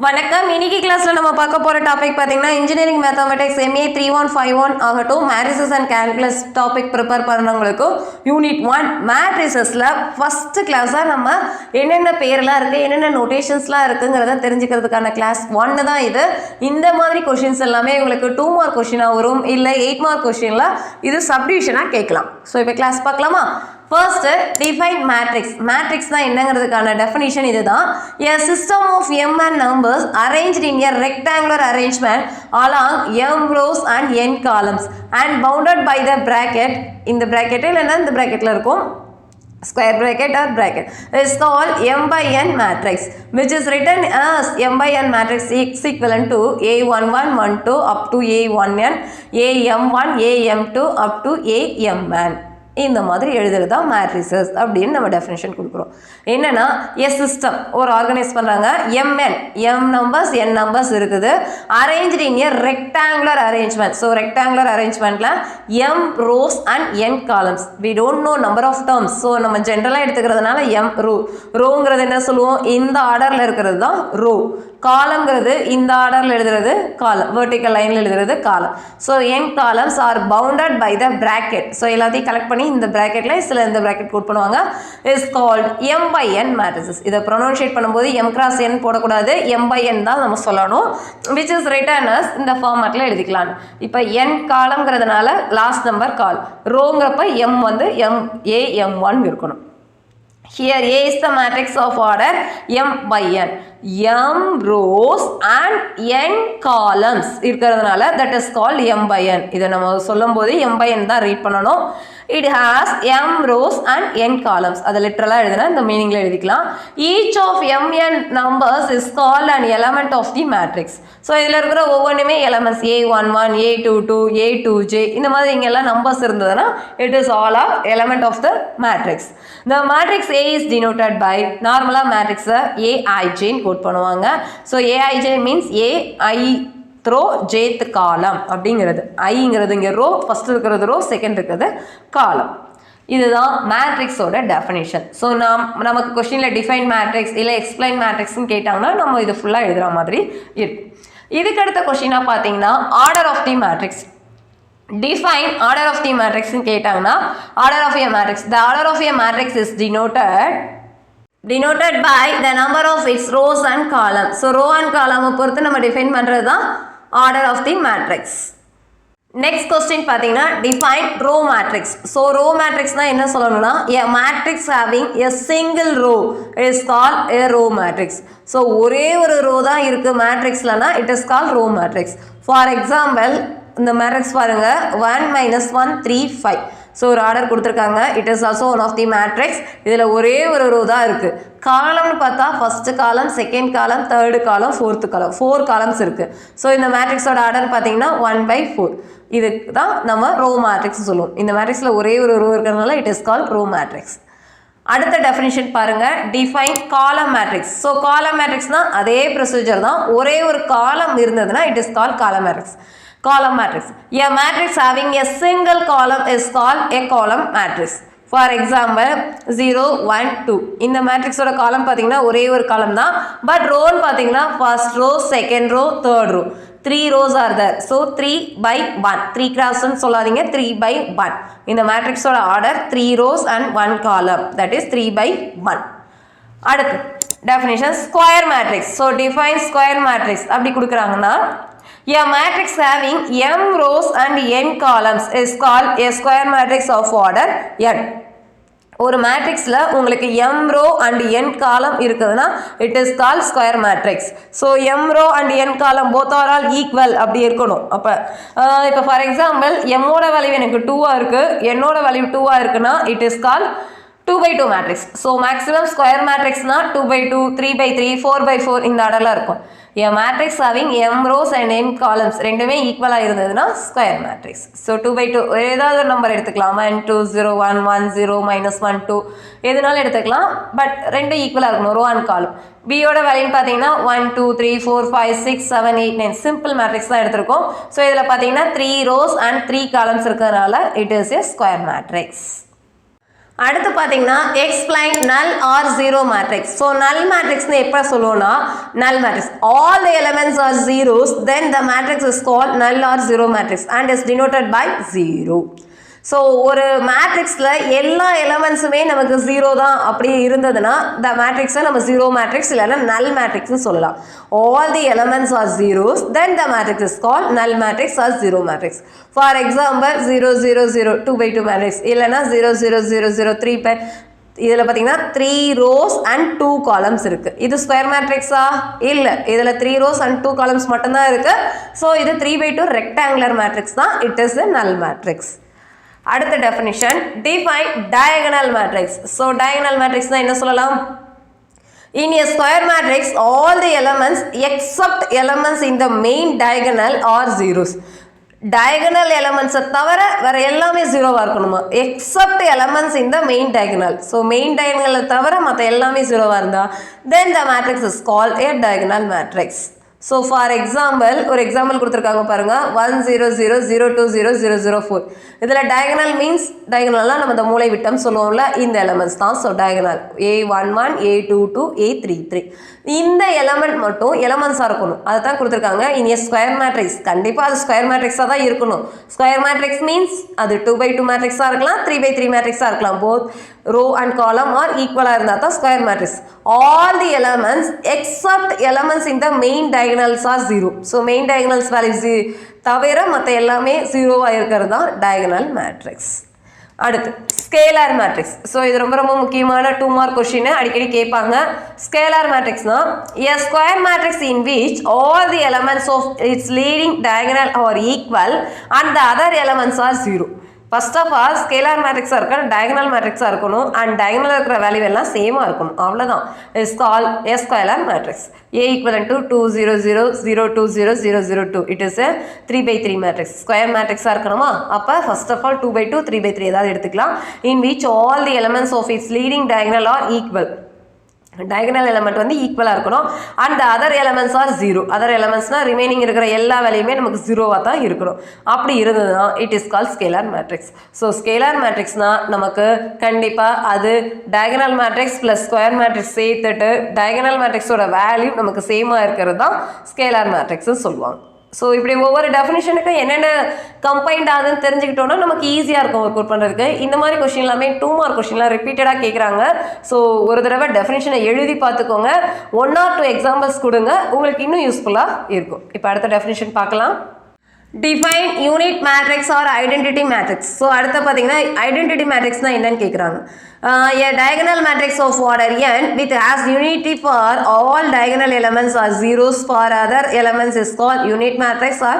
வணக்கம். இன்னைக்கு கிளாஸ்ல நம்ம பார்க்க போற டாபிக் பாத்தீங்கன்னா இன்ஜினியரிங் மேத்தமெட்டிக்ஸ் MA3151 ஆகட்டும் matrices and calculus topic prepare பண்ணவங்களுக்கு யூனிட் 1 மேட்ரிசஸ்ல ஃபர்ஸ்ட் கிளாஸா நம்ம என்னென்ன பேர்லாம் இருக்கு என்னென்ன நோட்டேஷன்ஸ்லாம் இருக்குங்கிறத தெரிஞ்சுக்கிறதுக்கான கிளாஸ் 1 தான் இது. இந்த மாதிரி கொஸ்டின்ஸ் எல்லாமே உங்களுக்கு 2 மார்க் கொஸ்டினா வரும், இல்ல 8 மார்க் கொஸ்டின்ல இது சப்டிவிஷனா கேட்கலாம். ஸோ இப்போ கிளாஸ் பார்க்கலாமா? First, define matrix. Matrix na என்னங்கிறதுக்கான definition இதுதான். A system of m and numbers arranged in a rectangular arrangement along m rows and n columns and bounded by the bracket. இந்த bracket இல்லைன்னா இந்த bracketல இருக்கும் square bracket or bracket is called m by n matrix, which is written as m by n matrix is equivalent to A1112 up to A1n, AM1, AM2 up to AMn. இந்த மாதிரி எழுதுறது தான் matrices அப்படின்னு நம்ம definition கொடுக்குறோம். என்னன்னா a system ஒரு organise பண்ணுறாங்க, எம் நம்பர்ஸ் என் நம்பர்ஸ் இருக்குது, arranged in a rectangular arrangement. So rectangular அரேஞ்ச்மெண்ட்டில் M rows and N columns. We don't know number of terms. So நம்ம ஜென்ரலாக எடுத்துக்கிறதுனால எம் ரோங்கிறது என்ன சொல்லுவோம், இந்த ஆர்டரில் இருக்கிறது தான் ரோ. காலம்ங்கிறது இந்த ஆர்டரில் எழுதுறது காலம், வெர்டிக்கல் லைனில் எழுதுறது column. So N columns are bounded by the bracket. So எல்லாத்தையும் கலெக்ட் பண்ணி இந்த பிராக்கெட்ல சில இந்த பிராக்கெட் கோட் பண்ணுவாங்க. Is called m by n matrices. இதை ப்ரொனவுன்சியேட் பண்ணும்போது m cross n போடக்கூடாது, m by n தான் நம்ம சொல்லணும். which is written as இந்த ஃபார்மேட்ல எழுதிக்கலாம். இப்போ n காலம்ங்கிறதுனால லாஸ்ட் நம்பர் கால், ரோங்கிறப்ப m வந்து m1 இருக்கணும். Here A is the matrix of order m by n. m rows and n columns இருக்கிறதுனால that is called m by n. இதை நம்ம சொல்லும்போது m by n தான் ரீட் பண்ணணும். It has m rows and n columns. அதை லிட்டரலாக எழுதுனா இந்த மீனிங்ல எழுதிக்கலாம். Each of mn numbers is called an element of the matrix. So இதில் இருக்கிற ஒவ்வொன்றுமே எலமெண்ட்ஸ் A11, A22, A2J இந்த மாதிரி இங்கெல்லாம் நம்பர்ஸ் இருந்ததுன்னா it is all are element of the matrix. The matrix A is denoted by நார்மலாக மேட்ரிக்ஸை AIJ code பண்ணுவாங்க. So AIJ means AI throw jth காலம் அப்படிங்கிறது. ஐங்கிறது இங்கே ரோ, ஃபர்ஸ்ட் இருக்கிறது ரோ, செகண்ட் இருக்கிறது காலம். இதுதான் மேட்ரிக்ஸோட டெஃபினேஷன். ஸோ நமக்கு கொஸ்டினில் டிஃபைன் மேட்ரிக்ஸ் இல்லை எக்ஸ்பிளைன் மேட்ரிக்ஸ்னு கேட்டாங்கன்னா நம்ம இது ஃபுல்லாக எழுதுகிற மாதிரி இருக்கும். இதுக்கு அடுத்த கொஸ்டினாக பார்த்தீங்கன்னா order of the matrix. Define order of the மேட்ரிக்ஸ்னு கேட்டாங்கன்னா order of a matrix. The order of a matrix is denoted by the number of its rows and columns. So row and column பொறுத்து நம்ம define பண்ணுறது தான் order of the matrix. Next question பார்த்தீங்கன்னா define row matrix. So row matrix na என்ன சொல்லணும்னா a matrix having a single row is called a row matrix. So ஒரே ஒரு row தான் இருக்கு மேட்ரிக்ஸ்லனா it is called row matrix. For example இந்த matrix பாருங்க 1 - 1 3 5. So ஒரு ஆர்டர் கொடுத்துருக்காங்க. It is also one of the matrix. இதில் ஒரே ஒரு ரோ தான் இருக்குது. காலம்னு பார்த்தா ஃபஸ்ட்டு காலம், செகண்ட் காலம், தேர்டு காலம், ஃபோர்த்து காலம், 4 காலம்ஸ் இருக்குது. ஸோ இந்த மேட்ரிக்ஸோட ஆர்டர் பார்த்தீங்கன்னா 1/4. இதுக்கு தான் நம்ம ரோ மேட்ரிக்ஸ் சொல்லுவோம். இந்த மேட்ரிக்ஸில் ஒரே ஒரு ரோ இருக்கிறதுனால it is called row matrix. அடுத்த டெஃபினிஷன் பாருங்க, define column matrix. So column மேட்ரிக்ஸ்னால் அதே ப்ரொசீஜர் தான். ஒரே ஒரு காலம் இருந்ததுன்னா it is called column matrix. Column matrix. A matrix having a single column is called a column matrix. For example 0 1 2. இந்த மேட்ரிக்ஸோட காலம் பார்த்தீங்கன்னா ஒரே ஒரு காலம் தான். பட் ரோன்னு பார்த்தீங்கன்னா first row, second row, third row, 3 rows are there. So 3/1. 3 crossன்னு சொல்லாதீங்க, 3/1. இந்த மேட்ரிக்ஸோட order 3 rows and 1 column. That is 3/1. அடுத்து definition square matrix. So define square matrix. அப்படி கொடுக்குறாங்கன்னா a matrix having m rows and n columns is called a square matrix of order n. ஒரு மேட்ரிக்ஸில் உங்களுக்கு m row and n column இருக்குதுன்னா it is called square matrix. So m row and n column both are all equal அப்படி இருக்கணும். இப்போ for example mோட value எனக்கு 2 இருக்குது, என்னோட வேல்யூ 2 இருக்குன்னா it is called 2/2 matrix. So maximum square matrix na 2/2, 3/3, 4/4 இந்த ஆர்டர்ல இருக்கும். A matrix having m rows and n columns ரெண்டுமே ஈக்குவலா இருந்ததுன்னா ஸ்கொயர் மேட்ரிக்ஸ். ஸோ 2/2 ஏதாவது ஒரு நம்பர் எடுத்துக்கலாம், 1 2 0 1 1 0 -1 2 எதுனாலும் எடுத்துக்கலாம். பட் ரெண்டு ஈக்குவலாக இருக்கணும், ரோ அண்ட் காலம். பியோட வேல்யூன்னு பார்த்தீங்கன்னா 1 2 3 4 5 6 7 8 9 சிம்பிள் மேட்ரிக்ஸ் தான் எடுத்திருக்கோம். ஸோ இதில் பார்த்தீங்கன்னா 3 rows and 3 columns இருக்கிறதுனால it is A square matrix. அடுத்து பார்த்தீங்கன்னா explain null or zero matrix. So null matrix னு எப்ப சொல்லுவோம்னா null matrix all the elements are zeros, then the matrix is called null or zero matrix and is denoted by 0. So ஒரு மேட்ரிக்ஸில் எல்லா எலமெண்ட்ஸுமே நமக்கு zero தான் அப்படி இருந்ததுன்னா த மேட்ரிக்ஸை நம்ம ஜீரோ மேட்ரிக்ஸ் இல்லைன்னா நல் மேட்ரிக்ஸ்னு சொல்லலாம். All the elements are zeros then the matrix is call null matrix or zero matrix. For example 0 0 0 2/2 matrix இல்லைன்னா 0 0 0 0 3 இதில் பார்த்தீங்கன்னா 3 rows and 2 columns இருக்குது. இது ஸ்கொயர் மேட்ரிக்ஸா இல்லை, இதில் 3 rows and 2 columns மட்டும்தான் இருக்குது. ஸோ இது 3/2 ரெக்டாங்குலர் மேட்ரிக்ஸ் தான். It is a null matrix. அடுத்த definition define diagonal matrix. So diagonal மேட்ரிக்ஸ்னா என்ன சொல்லலாம்? In a square matrix all the elements except elements in the main diagonal are zeros. Diagonal எலமெண்ட்ஸை தவிர வேற எல்லாமே ஜீரோவாக இருக்கணுமா? Except elements in the main diagonal. So main டயகனலை தவிர மற்ற எல்லாமே ஜீரோவாக இருந்தால் then the matrix is called a diagonal matrix. So for example ஒரு எக்ஸாம்பிள் கொடுத்துருக்காங்க பாருங்கள் 1 0 0 0 2 0 0 0 4. இதில் டயகனல் மீன்ஸ் டயகனல்லாம் நம்ம இந்த மூளை விட்டம் சொல்லுவோம்ல, இந்த எலமெண்ட்ஸ் தான். So diagonal A11 A22 A33 இந்த எலமெண்ட் மட்டும் எலமெண்ட்ஸாக இருக்கணும். அதை தான் கொடுத்துருக்காங்க. இன் ஏ ஸ்கொயர் மேட்ரிக்ஸ் கண்டிப்பாக அது ஸ்கொயர் மேட்ரிக்ஸாக தான் இருக்கணும். ஸ்கொயர் மேட்ரிக்ஸ் மீன்ஸ் அது 2/2 மேட்ரிக்ஸாக இருக்கலாம், 3/3 மேட்ரிக்ஸாக இருக்கலாம். Both row and column are ஈக்குவலாக இருந்தால் தான் square matrix. All the elements except elements in the main diagonals are zero. So main diagonals value தவிர மற்ற எல்லாமே ஜீரோவாக இருக்கிறது தான் டயகனல் மேட்ரிக்ஸ். அடுத்து ஸ்கேலார் மேட்ரிக்ஸ். ஸோ இது ரொம்ப ரொம்ப முக்கியமான 2 மார்க் கொஸ்டின் அடிக்கடி கேட்பாங்க. ஸ்கேலார் மேட்ரிக்ஸ்னா a square matrix in which all the elements of its leading diagonal are equal and the other elements are zero. First of all scalar மேட்ரிக்ஸாக இருக்கணும், டயகனல் மேட்ரிக்ஸாக இருக்கணும் அண்ட் டயகனல் இருக்கிற வேல்யூ எல்லாம் சேமாக இருக்கணும். அவ்வளோதான். Is call a scalar matrix. A equivalent to 2 0 0 0 2 0 0 0 2. It is a 3/3 matrix. Square மேட்ரிக்ஸாக இருக்கணுமா? அப்போ ஃபர்ஸ்ட் ஆஃப் ஆல் 2/2 3/3 ஏதாவது எடுத்துக்கலாம். In which all the elements of its leading diagonal are equal. Diagonal element வந்து ஈக்குவலாக இருக்கணும் and other elements are zero. Other எலமெண்ட்ஸ்னால் remaining இருக்கிற எல்லா வேலையுமே நமக்கு ஜீரோவாக தான் இருக்கணும். அப்படி இருந்ததுன்னா it is call scalar matrix. So scalar மேட்ரிக்ஸ்னால் நமக்கு கண்டிப்பாக அது diagonal matrix plus square matrix சேர்த்துட்டு டயகனல் மேட்ரிக்ஸோட வேல்யூ நமக்கு சேமாக இருக்கிறது தான் ஸ்கேலார் மேட்ரிக்ஸ்ன்னு சொல்லுவாங்க. ஸோ இப்படி ஒவ்வொரு டெஃபினிஷனுக்கும் என்னென்ன கம்பைன்ட் ஆகுதுன்னு தெரிஞ்சுக்கிட்டோன்னா நமக்கு ஈஸியாக இருக்கும் ஒர்க் அவுட் பண்ணுறதுக்கு. இந்த மாதிரி கொஸ்டின் எல்லாமே 2 மார்க் கொஸ்டின்லாம் ரிப்பீட்டடாக கேட்குறாங்க. ஸோ ஒரு தடவை டெஃபினிஷனை எழுதி பார்த்துக்கோங்க. 1 or 2 எக்ஸாம்பிள்ஸ் கொடுங்க, உங்களுக்கு இன்னும் யூஸ்ஃபுல்லாக இருக்கும். இப்போ அடுத்த டெஃபினிஷன் பார்க்கலாம். Define unit matrix or identity matrix. So அடுத்து பார்த்தீங்கன்னா ஐடென்டிட்டி மேட்ரிக்ஸ்னால் என்னன்னு கேட்குறாங்க. A diagonal matrix of order n with has unity for all diagonal elements or zeros for other elements is called unit matrix or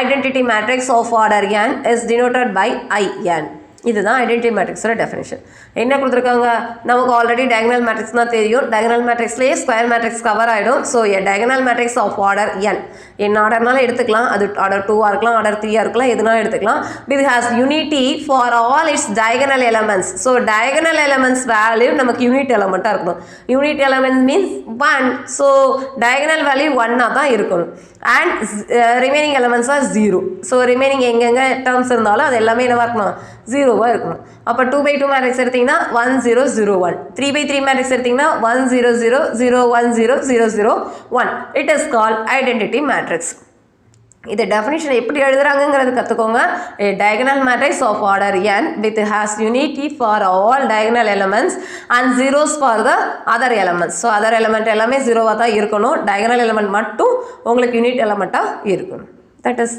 identity matrix of order n is denoted by IN. இதுதான் identity மேட்ரிக்ஸோட definition. என்ன கொடுத்துருக்காங்க? நமக்கு already diagonal matrix தான் தெரியும். Diagonal மேட்ரிக்ஸ்லேயே square matrix cover ஆகிடும். So a diagonal matrix of order n என்ன ஆர்டர்னாலும் எடுத்துக்கலாம். அது ஆர்டர் 2ஆக இருக்கலாம், ஆர்டர் 3ஆக இருக்கலாம், எதுனாலும் எடுத்துக்கலாம். இது has unity for all its diagonal elements. So diagonal elements value நமக்கு யூனிட் எலமெண்ட்டாக இருக்கணும். Unit element means 1. So diagonal value 1ஆக தான் இருக்கணும். And remaining elements are 0. So remaining எங்கெங்கே டேர்ம்ஸ் இருந்தாலும் அது எல்லாமே என்னவாக இருக்கணும்? 0வாக இருக்கணும். அப்போ 2/2 மேட்ரிக்ஸ் எடுத்திங்கன்னா 1 0 0 1. 3/3 மேட்ரிக்ஸ் எடுத்திங்கன்னா 1 0 0 0 1 0 0 0 1. It is called identity matrix. இது டெஃபினிஷன் எப்படி எழுதுறாங்கிறது கற்றுக்கோங்க. A diagonal matrix of order n with has unity for all diagonal elements and zeros for the other elements. So other element எல்லாமே ஜீரோவாக தான் இருக்கணும். டயகனல் எலமெண்ட் மட்டும் உங்களுக்கு யூனிட் எலமெண்ட்டாக இருக்கணும். தட் இஸ்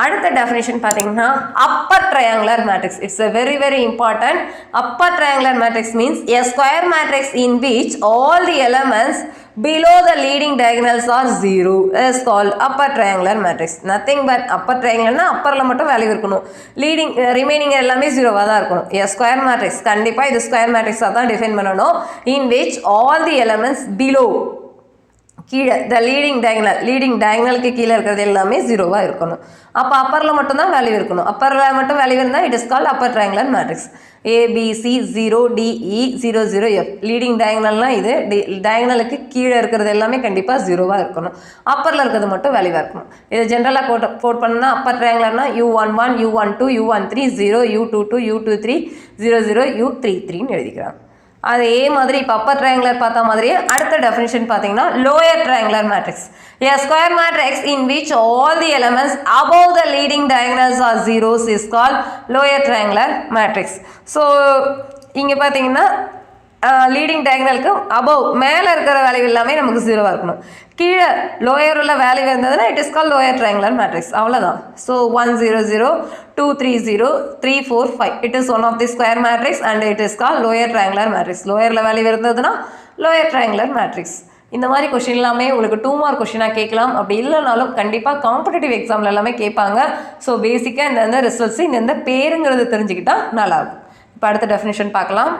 அடுத்த டெஃபினிஷன் பார்த்தீங்கன்னா upper triangular matrix. It's a very very important. Upper triangular matrix means a square matrix in which all the elements below the leading diagonals are 0 is called upper triangular matrix. Nothing but upper triangular na upperல மட்டும் value இருக்கணும். Leading remaining எல்லாமே ஜீரோவாக தான் இருக்கணும். a square matrix கண்டிப்பாக இது square மேட்ரிக்ஸாக தான் டிஃபைன் பண்ணணும். in which all the elements below கீழே த லீடிங் டயகனலுக்கு கீழே இருக்கிறது எல்லாமே ஜீரோவாக இருக்கணும். அப்போ அப்பரில் மட்டும்தான் வேல்யூ இருக்கணும். அப்பரில் மட்டும் வேல்யூ இருந்தால் it is called upper triangular matrix. ABC 0 DE 0 0 F leading டயகனல்னால் இது டயகனலுக்கு கீழே இருக்கிறது எல்லாமே கண்டிப்பாக ஜீரோவாக இருக்கணும். அப்பரில் இருக்கிறது மட்டும் வேல்யூவாக இருக்கணும். இதை ஜென்ரலாக கோட் பண்ணணும்னா Appar ட்ரையாங்குலர்னா U11 U12 U13 0 U22 U23 00 U33ன்னு எழுதிக்கிறாங்க. அதே மாதிரி இப்போ அப்பர் ட்ரையாங்குலர் பார்த்த மாதிரியே அடுத்த டெஃபினிஷன் பார்த்தீங்கன்னா lower triangular matrix. A square matrix in which all the elements above the leading diagonals are zeros is called lower triangular matrix. So இங்கே பார்த்தீங்கன்னா லீடிங் டயகனலுக்கு அபவ் மேலே இருக்கிற வேல்யூ எல்லாமே நமக்கு ஜீரோவாக இருக்கணும். கீழே லோயர் உள்ள வேல்யூ இருந்ததுன்னா it is call lower triangular matrix. அவ்வளோதான். So 1 0 0 2 3 0 3 4 5 it is one of the square matrix and it is call lower triangular matrix. லோயரில் வேல்யூ இருந்ததுன்னா லோயர் ட்ரையாங்குலர் மேட்ரிக்ஸ். இந்த மாதிரி கொஷின் எல்லாமே உங்களுக்கு 2 மார்க் கொஷினாக கேட்கலாம். அப்படி இல்லைனாலும் கண்டிப்பாக காம்படிட்டிவ் எக்ஸாமில் எல்லாமே கேட்பாங்க. ஸோ பேசிக்காக இந்த ரிசல்ட்ஸ் இந்த பேருங்கிறது தெரிஞ்சுக்கிட்டா நல்லாயிருக்கும். இப்போ அடுத்த டெஃபினிஷன் பார்க்கலாம்.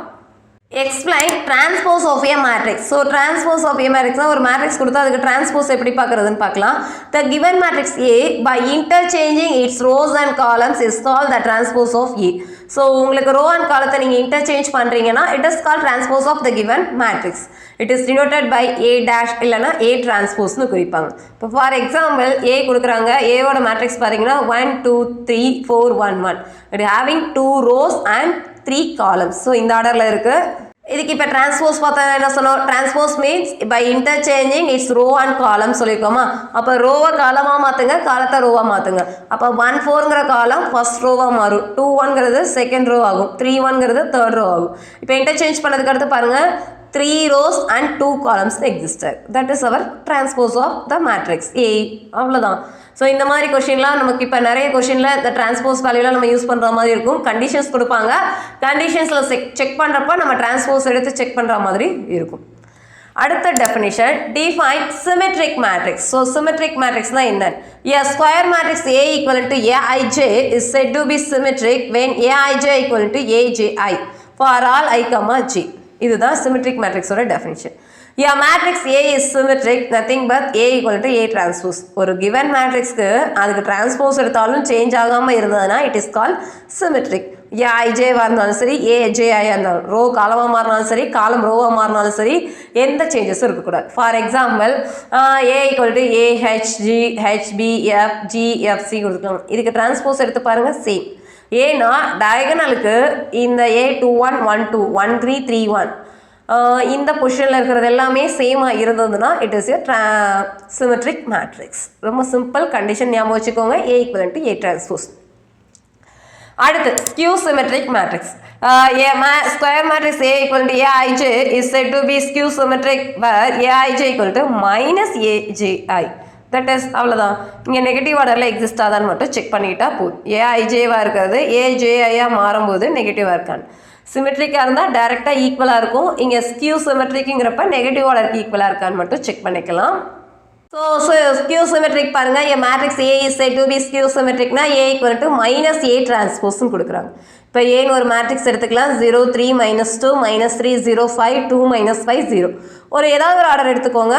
Explain transpose of a matrix. So transpose of a matrix ஒரு மேட்ரிக்ஸ் கொடுத்தா அதுக்கு transpose எப்படி பார்க்குறதுன்னு பார்க்கலாம். The given matrix A by interchanging its rows and columns is called the transpose of A. So உங்களுக்கு row and column நீங்கள் interchange பண்ணுறீங்கன்னா it is called transpose of the given matrix. It is denoted by A dash இல்லைனா A transpose குறிப்பாங்க. இப்போ for example A கொடுக்குறாங்க. Aவோட matrix பார்த்தீங்கன்னா 1 2 3 4 1 1. It having 2 rows and 3 columns. So இந்த ஆர்டரில் இருக்குது. இதுக்கு இப்போ டிரான்ஸ்போஸ் பார்த்தா என்ன சொன்னோம்? Transpose means by interchanging its row and column சொல்லியிருக்கோமா? அப்போ ரோவை காலமாக மாற்றுங்க, காலத்தை ரோவாக மாற்றுங்க. அப்போ 1 4ங்கிற காலம் ஃபர்ஸ்ட் ரோவாக மாறும், 2 1ங்கிறது செகண்ட் ரோ ஆகும், 3 1ங்கிறது தேர்ட் ரோ ஆகும். இப்போ இன்டர்சேஞ்ச் பண்ணதுக்கு அடுத்து பாருங்கள் 3 rows and 2 columns existed. That is our transpose of the matrix A. அவ்வளோதான். ஸோ இந்த மாதிரி கொஷின்லாம் நமக்கு இப்போ நிறைய கொஷினில் இந்த டிரான்ஸ்போஸ் வேல்யூலாம் நம்ம யூஸ் பண்ணுற மாதிரி இருக்கும். கண்டிஷன்ஸ் கொடுப்பாங்க. கண்டிஷன்ஸில் செக் பண்ணுறப்ப நம்ம டிரான்ஸ்போஸ் எடுத்து செக் பண்ணுற மாதிரி இருக்கும். அடுத்த definition define symmetric matrix. So symmetric மேட்ரிக்ஸ்னால் என்ன? A square matrix A equal to Aij is said to be symmetric when Aij equal to Aji for all I, J. இதுதான் சிமெட்ரிக் மேட்ரிக்ஸோட definition. A matrix A is symmetric nothing but A equal to A transpose. ஒரு given மேட்ரிக்ஸ்க்கு அதுக்கு transpose எடுத்தாலும் change ஆகாமல் இருந்ததுன்னா it is call symmetric. ஏஐஜேவாக இருந்தாலும் சரி, ஏஜேஐயாக இருந்தாலும், ரோ காலமாக மாறினாலும் சரி, காலம் ரோவாக மாறினாலும் சரி, எந்த சேஞ்சஸும் இருக்கக்கூடாது. For example A equal to AHG HBF GFC கொடுத்துக்கலாம். இதுக்கு டிரான்ஸ்போஸ் எடுத்து பாருங்கள் சேம். ஏன்னா டயகனலுக்கு இந்த A21 12 13 31 இந்த பொசிஷனில் இருக்கிறது எல்லாமே சேமாக இருந்ததுன்னா it is a symmetric matrix. ரொம்ப சிம்பிள் கண்டிஷன் ஞாபகம் வச்சுக்கோங்க. A equal to A transpose. அடுத்து skew symmetric matrix. Square matrix A equal to Aij is said to be skew symmetric where Aij equal to minus AJI. That is அவ்வளோதான். இங்கே negative ஆர்டரில் exist ஆதான்னு மட்டும் check பண்ணிக்கிட்டா போதும். ஏஐஜேவாக இருக்கிறது ஏஜேஐயாக மாறும்போது நெகட்டிவாக இருக்கான்னு. சிமெட்ரிக்காக இருந்தால் டேரெக்டாக ஈக்குவலாக இருக்கும். இங்கே ஸ்கியூ சிமெட்ரிக்குங்கிறப்ப நெகட்டிவ் ஆர்டருக்கு ஈக்குவலாக இருக்கான்னு மட்டும் செக் பண்ணிக்கலாம். ஸோ ஸ்கியூ சிமெட்ரிக் பாருங்கள். An matrix A is said to be skew symmetricனா A equal to minus A டிரான்ஸ்போஸ்ன்னு கொடுக்குறாங்க. இப்போ ஏன்னு ஒரு மேட்ரிக்ஸ் எடுத்துக்கலாம். 0 3 -2 -3 0 5 2 -5 0. ஒரு ஏதாவது ஒரு ஆர்டர் எடுத்துக்கோங்க.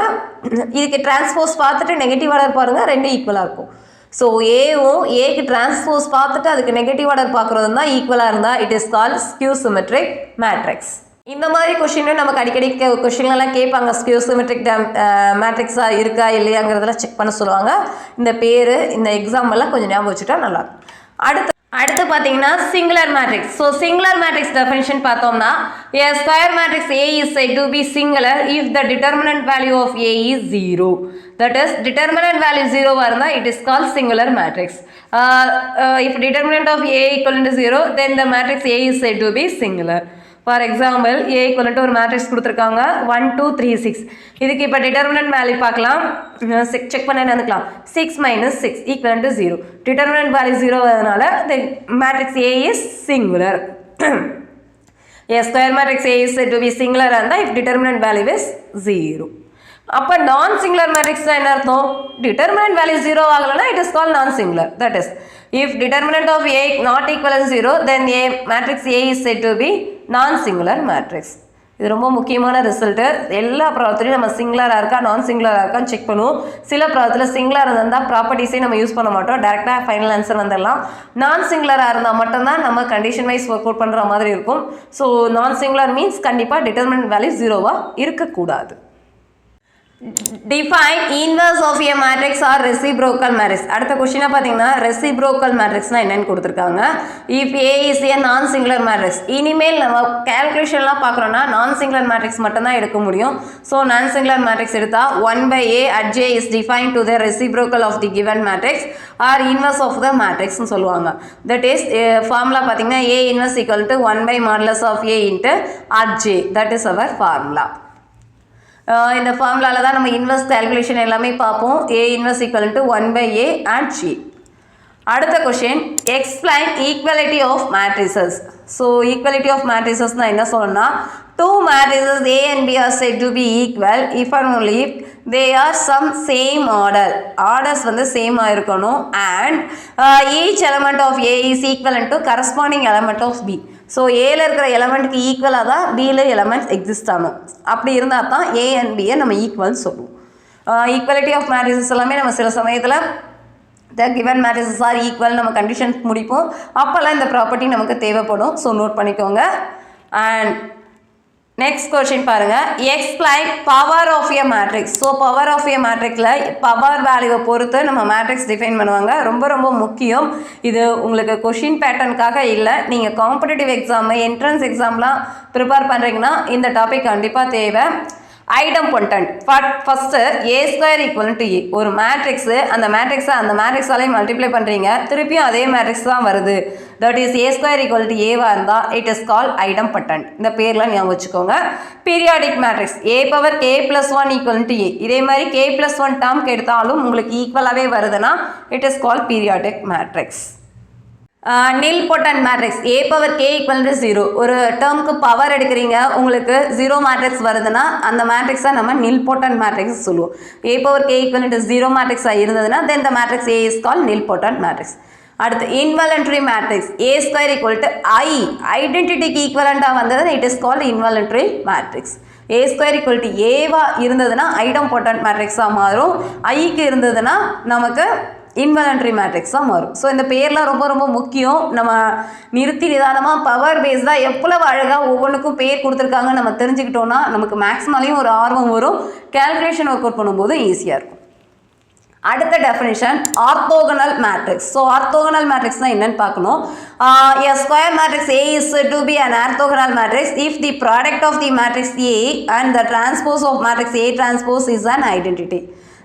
இதுக்கு டிரான்ஸ்போஸ் பார்த்துட்டு நெகட்டிவ் ஆர்டர் பாருங்கள், ரெண்டு ஈக்குவலாக இருக்கும். ஸோ ஏவும் ஏக்கு டிரான்ஸ்போஸ் பார்த்துட்டு அதுக்கு நெகட்டிவ் ஆர்டர் பார்க்குறது தான் ஈக்குவலாக இருந்தால் it is call skew symmetric matrix. இந்த மாதிரி கொஷின் நமக்கு அடிக்கடி கொஷின்லாம் கேட்பாங்க. ஸ்கியூ சிமெட்ரிக் மேட்ரிக்ஸாக இருக்கா இல்லையாங்கிறதெல்லாம் செக் பண்ண சொல்லுவாங்க. இந்த பேர் இந்த எக்ஸாம்பிள்லாம் கொஞ்சம் ஞாபகம் வச்சுட்டா நல்லாயிருக்கும். அடுத்து பார்த்தீங்கன்னா singular matrix. So singular matrix definition பார்த்தோம்னா A square matrix A is said to be singular if the determinant value of A is 0. That is determinant value 0 இருந்தால் it is called singular matrix. If determinant of A equal to 0 then the matrix A is said to be singular. For example A equal to ஒரு matrix கொடுத்துருக்காங்க 1 2 3 6. இதுக்கு இப்போ determinant value பார்க்கலாம். Check பண்ண என்னதுக்கலாம் 6 - 6 equal to 0. Determinant value 0 வரதுனால the matrix A is singular. A square matrix A is said to be singular இருந்தால் if determinant value is 0. அப்போ நான் சிங்குலர் மேட்ரிக்ஸ் என்ன அர்த்தம்? டிட்டர்மினன்ட் வேல்யூ 0 ஆகலைன்னா இட் இஸ் கால் நான் singular. That is if determinant of A not equal to 0 then A matrix A is said to be non-singular matrix. இது ரொம்ப முக்கியமான ரிசல்ட்டு. எல்லா ப்ராப்ளத்துலையும் நம்ம சிங்குலராக இருக்கா நான் சிங்குலராக இருக்கான்னு செக் பண்ணுவோம். சில ப்ராப்ளத்தில் சிங்குலராக இருந்தால் ப்ராப்பர்ட்டிஸே நம்ம யூஸ் பண்ண மாட்டோம், டேரெக்டாக ஃபைனல் ஆன்சர் வந்துடலாம். நான் சிங்குலராக இருந்தால் மட்டும்தான் நம்ம கண்டிஷன் வைஸ் ஒர்க் அவுட் பண்ணுற மாதிரி இருக்கும். ஸோ நான் சிங்குலர் மீன்ஸ் கண்டிப்பாக டிட்டர்மினன்ட் வேல்யூ 0வாக இருக்கக்கூடாது. Define inverse of a matrix or reciprocal matrix. அடுத்த கொஸ்டினா பார்த்தீங்கன்னா reciprocal matrixனா என்னன்னு கொடுத்துருக்காங்க. If A is a non-singular matrix, இனிமேல் நம்ம calculationலாம் பார்க்குறோன்னா non-singular matrix மட்டும்தான் எடுக்க முடியும். ஸோ non-singular matrix எடுத்தால் 1/A at J is defined to the reciprocal of the given matrix or inverse of the matrixன்னு சொல்லுவாங்க. That is formula பார்த்தீங்கன்னா A inverse equal to 1/modulus of A into at J. That is our formula. இந்த ஃபார்முலாவில் தான் நம்ம inverse calculation எல்லாமே பார்ப்போம். A inverse equal to 1/A and G. அடுத்த question explain equality of matrices. So equality of மேட்ரிசஸ்னால் என்ன சொல்லணும்னா two matrices A and B are said to be equal if and only if they are some same order. Orders வந்து சேமாக இருக்கணும் and each element of A is equivalent to corresponding element of B. So ஏல இருக்கிற எலமெண்ட்டுக்கு ஈக்குவலாக தான் பியில் elements exist ஆகணும். அப்படி இருந்தால் தான் ஏ அண்ட் பியை நம்ம ஈக்குவல்னு சொல்லுவோம். ஈக்குவலிட்டி ஆஃப் மேட்ரிசஸ் எல்லாமே நம்ம சில சமயத்தில் the given matrices are equal நம்ம கண்டிஷன் முடிப்போம். அப்போல்லாம் இந்த ப்ராப்பர்ட்டி நமக்கு தேவைப்படும். ஸோ நோட் பண்ணிக்கோங்க. அண்ட் நெக்ஸ்ட் கொஸ்டின் பாருங்கள், explain power of a matrix. So power of a மேட்ரிக்ஸில் பவர் வேல்யூவை பொறுத்து நம்ம மேட்ரிக்ஸ் டிஃபைன் பண்ணுவாங்க. ரொம்ப ரொம்ப முக்கியம். இது உங்களுக்கு கொஷின் பேட்டர்னுக்காக இல்லை, நீங்கள் காம்படிட்டிவ் எக்ஸாமு என்ட்ரன்ஸ் எக்ஸாம்லாம் ப்ரிப்பேர் பண்ணுறீங்கன்னா இந்த டாபிக் கண்டிப்பாக தேவை. Idempotent first A square equal to A. ஒரு மேட்ரிக்ஸு அந்த மேட்ரிக்ஸாலே மல்டிப்ளை பண்ணுறீங்க, திருப்பியும் அதே மேட்ரிக்ஸ் தான் வருது. That is A square equal to ஏவாக இருந்தால் it is call idempotent. இந்த பேர்லாம் ஞாபகம் வச்சுக்கோங்க. Periodic matrix A power k+1 equal to A. இதே மாதிரி k+1 டேர்ம்க்கு எடுத்தாலும் உங்களுக்கு ஈக்குவலாகவே வருதுன்னா it is call periodic matrix. நில் potent matrix A power k equal to 0. ஒரு டேர்முக்கு பவர் எடுக்கிறீங்க, உங்களுக்கு 0 மேட்ரிக்ஸ் வருதுன்னா அந்த மேட்ரிக்ஸை நம்ம நில் பொட்டன்ட் மேட்ரிக்ஸ் சொல்லுவோம். A power k equal to 0 மேட்ரிக்ஸாக இருந்ததுன்னா then the matrix A is call nilpotent matrix. அடுத்து involuntary matrix A square equal to I. ஐடென்டிட்டிக்கு ஈக்குவலண்ட்டாக வந்ததுன்னா it is called involuntary matrix. A square equal to ஏவாக இருந்ததுன்னா item potent மேட்ரிக்ஸாக மாறும். ஐக்கு இருந்ததுன்னா நமக்கு இன்வாலன்ட்ரி மேட்ரிக்ஸாக மாறும். ஸோ இந்த பேர்லாம் ரொம்ப ரொம்ப முக்கியம். நம்ம நிறுத்தி நிதானமாக பவர் பேஸ்டாக எவ்வளவு அழகாக ஒவ்வொன்றுக்கும் பேர் கொடுத்துருக்காங்க நம்ம தெரிஞ்சுக்கிட்டோன்னா நமக்கு மேக்ஸிமலையும் ஒரு ஆர்வம் வரும், கேல்குலேஷன் ஒர்க் அவுட் பண்ணும்போது ஈஸியாக இருக்கும். அடுத்த definition orthogonal matrix. So orthogonal மேட்ரிக்ஸ்னால் என்னன்னு பார்க்கணும். A square matrix A is to be an orthogonal matrix if the product of the matrix A and the transpose of matrix A transpose is an identity.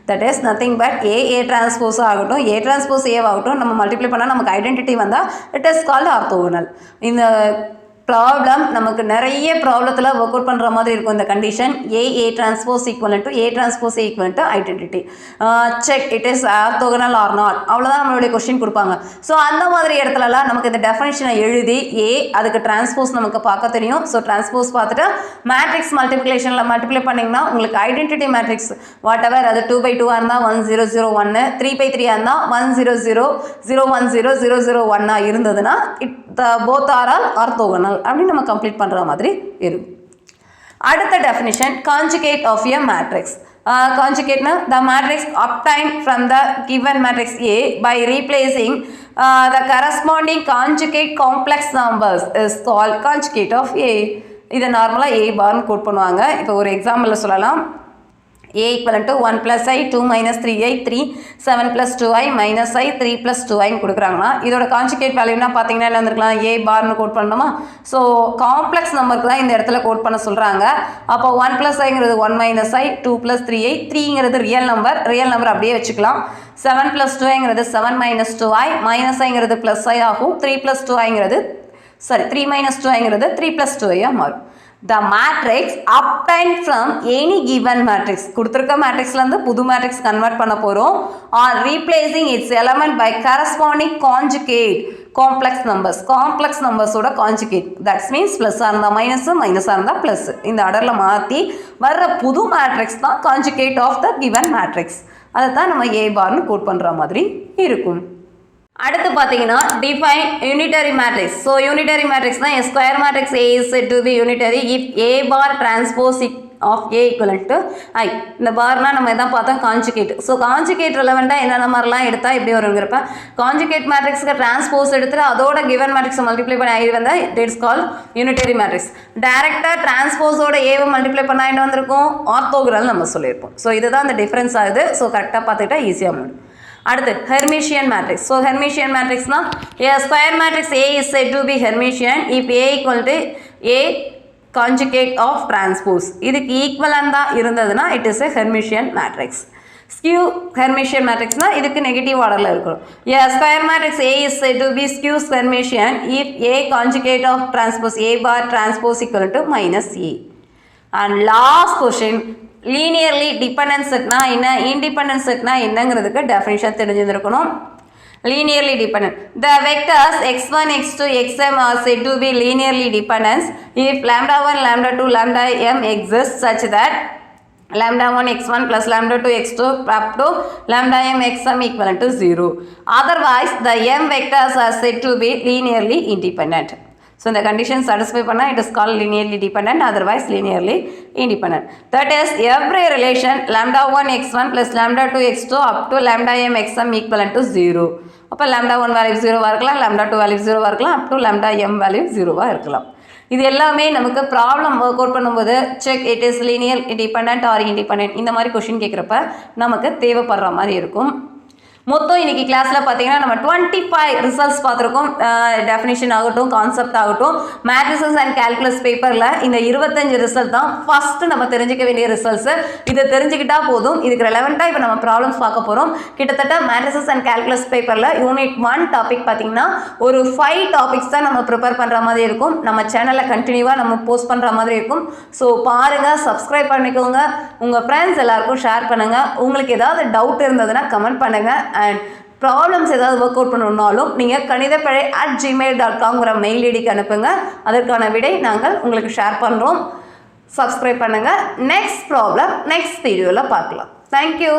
That is nothing but A transpose ஆகட்டும் A transpose A ஆகட்டும் நம்ம multiply பண்ணால் நமக்கு identity வந்தால் it is called orthogonal. இந்த problem நமக்கு நிறைய ப்ராப்ளத்தில் ஒர்க் அவுட் பண்ணுற மாதிரி இருக்கும். இந்த condition A transpose equivalent to A transpose equivalent to identity. Check it is orthogonal or not, அவ்வளோதான் நம்மளுடைய கொஸ்டின் கொடுப்பாங்க. ஸோ அந்த மாதிரி இடத்துலலாம் நமக்கு இந்த டெஃபினிஷனை எழுதி அதுக்கு டிரான்ஸ்போஸ் நமக்கு பார்க்க தெரியும். ஸோ டிரான்ஸ்போஸ் பார்த்துட்டு மேட்ரிக்ஸ் மல்டிப்ளிகேஷனில் மல்டிப்ளை பண்ணிங்கன்னா உங்களுக்கு ஐடென்டிட்டி மேட்ரிக்ஸ் வாட் எவர் அது 2/2 இருந்தால் 1001, 3/3 இருந்தால் 100,010,001 இருந்ததுன்னா போத் ஆர் ஆல் ஆர்த்தோகனல் அப்படின்னு நம்ம கம்ப்ளீட் பண்ணுற மாதிரி இருக்கும். அடுத்த definition conjugate of a matrix. கான்ஜுகேட்னா the matrix obtained from the given matrix A by replacing the corresponding conjugate complex numbers is called conjugate of A. இதை நார்மலாக A பார்னு கோட் பண்ணுவாங்க. இப்போ ஒரு எக்ஸாம்பிளில் சொல்லலாம். A equivalent to 1 plus I 2 minus 3I 3 7 plus 2I minus I 3 plus 2I கொடுக்குறாங்கன்னா இதோட conjugate வேல்யூனா பார்த்தீங்கன்னா என்ன வந்துருக்கலாம், A பார்னு கோட் பண்ணணுமா. ஸோ காம்ப்ளெக்ஸ் நம்பருக்கு தான் இந்த இடத்துல கோட் பண்ண சொல்கிறாங்க. அப்போ 1 plus Iங்கிறது 1 minus I 2 plus 3I 3ங்கிறது ரியல் நம்பர் அப்படியே வச்சுக்கலாம். 7 plus 2Iங்கிறது 7 minus 2I minus Iங்கிறது plus I ஆகும். 3 plus 2Iங்கிறது 3 minus 2Iங்கிறது 3 plus 2I மாறும். The matrix obtained from any given matrix கொடுத்திருக்க மேட்ரிக்ஸ்லேருந்து புது மேட்ரிக்ஸ் கன்வெர்ட் பண்ண போகிறோம். or replacing its element by corresponding conjugate complex நம்பர்ஸோட கான்ஜுகேட். தட்ஸ் மீன்ஸ் ப்ளஸ்ஸாக இருந்தால் மைனஸாக இருந்தால் ப்ளஸ், இந்த ஆர்டரில் மாற்றி வர்ற புது மேட்ரிக்ஸ் தான் conjugate of the given matrix. அதை தான் நம்ம A பார்னு கோட் பண்ணுற மாதிரி இருக்கும். அடுத்து பார்த்தீங்கன்னா define unitary matrix. So unitary matrix na a square matrix A is said to be unitary if A bar transpose of A equivalent to I. இந்த பார்னா நம்ம எதான் பார்த்தோம் கான்ஜுகேட். ஸோ கான்ஜுகேட் ரிலவெண்ட்டாக என்னென்ன மாதிரிலாம் எடுத்தால் இப்படி வருங்கிறப்ப கான்ஜுகேட் மேட்ரிக்ஸ்க்கு டிரான்ஸ்போஸ் எடுத்துட்டு அதோட கிவன் மேட்ரிக்ஸ் மல்டிப்ளை பண்ணி ஐ வந்தால் இட்ஸ் கால் யூனிட்டரி மேட்ரிக்ஸ். டேரெக்டாக டிரான்ஸ்போஸோட ஏவை மல்டிப்ளை பண்ண என்ன வந்திருக்கும் ஆர்த்தோகிரால் நம்ம சொல்லியிருப்போம். ஸோ இதுதான் அந்த டிஃப்ரென்ஸ் ஆகுது. ஸோ கரெக்டாக பார்த்துக்கிட்டா ஈஸியாக முடியும். அடுத்து ஹெர்மிஷியன் மேட்ரிக்ஸ். ஸோ ஹெர்மிஷியன் மேட்ரிக்ஸ்னா a square matrix A is said to be Hermitian if A equal to A conjugate of transpose. இதுக்கு ஈக்குவலன் தான் இருந்ததுன்னா it is a Hermitian matrix. Skew Hermitian matrix na இதுக்கு நெகட்டிவ் ஆர்டர்ல இருக்கும். A square matrix A is said to be skew Hermitian if A conjugate of transpose A bar transpose equal to minus A. And last question, linearly dependent set na என்ன independent set na என்னங்கிறதுக்கு definition தெரிஞ்சிருக்கணும். Linearly dependent. The vectors x1, x2, xm are said to be linearly dependent if lambda 1, lambda 2, lambda m exists such that lambda 1 x1 plus lambda 2 x2 up to lambda m xm equivalent to 0. Otherwise, the m vectors are said to be linearly independent. So, the condition satisfy panna it is called linearly dependent, otherwise linearly independent. That is, every relation lambda 1 x1 plus lambda 2 x2 up to lambda m xm equivalent to 0. அப்போ lambda 1 value 0 இருக்கலாம், lambda 2 value 0 இருக்கலாம், up to lambda m value 0 இருக்கலாம். இது எல்லாமே நமக்கு problem work out பண்ணும்போது check it is linear dependent R independent இந்த மாதிரி கொஸ்டின் கேட்குறப்ப நமக்கு தேவைப்படுற மாதிரி இருக்கும். மொத்தம் இன்னைக்கு கிளாஸில் பார்த்தீங்கன்னா நம்ம 25 ரிசல்ட்ஸ் பார்த்துருக்கோம். டெஃபினிஷன் ஆகட்டும், கான்செப்ட் ஆகட்டும், மேட்ரிசஸ் அண்ட் கால்குலஸ் பேப்பரில் இந்த 25 ரிசல்ட் தான் ஃபஸ்ட்டு நம்ம தெரிஞ்சிக்க வேண்டிய ரிசல்ட்ஸு. இதை தெரிஞ்சுக்கிட்டா போதும். இதுக்கு ரெலவெண்ட்டாக இப்போ நம்ம ப்ராப்ளம்ஸ் பார்க்க போகிறோம். கிட்டத்தட்ட மேட்ரிசஸ் அண்ட் கால்குலஸ் பேப்பரில் யூனிட் 1 டாபிக் பார்த்தீங்கன்னா ஒரு 5 டாபிக்ஸ் தான் நம்ம ப்ரிப்பேர் பண்ணுற மாதிரி இருக்கும். நம்ம சேனலில் கண்டினியூவாக நம்ம போஸ்ட் பண்ணுற மாதிரி இருக்கும். ஸோ பாருங்கள், சப்ஸ்கிரைப் பண்ணிக்கோங்க, உங்கள் ஃப்ரெண்ட்ஸ் எல்லாருக்கும் ஷேர் பண்ணுங்கள். உங்களுக்கு ஏதாவது டவுட் இருந்ததுன்னா கமெண்ட் பண்ணுங்கள். அண்ட் ப்ராப்ளம்ஸ் ஏதாவது ஒர்க் அவுட் பண்ணணுன்னாலும் நீங்கள் kanidapazhi@gmail.com மெயில் ஐடிக்கு அனுப்புங்க. அதற்கான விடை நாங்கள் உங்களுக்கு ஷேர் பண்ணுறோம். சப்ஸ்கிரைப் பண்ணுங்கள். நெக்ஸ்ட் ப்ராப்ளம் நெக்ஸ்ட் வீடியோவில் பார்க்கலாம். தேங்க்யூ.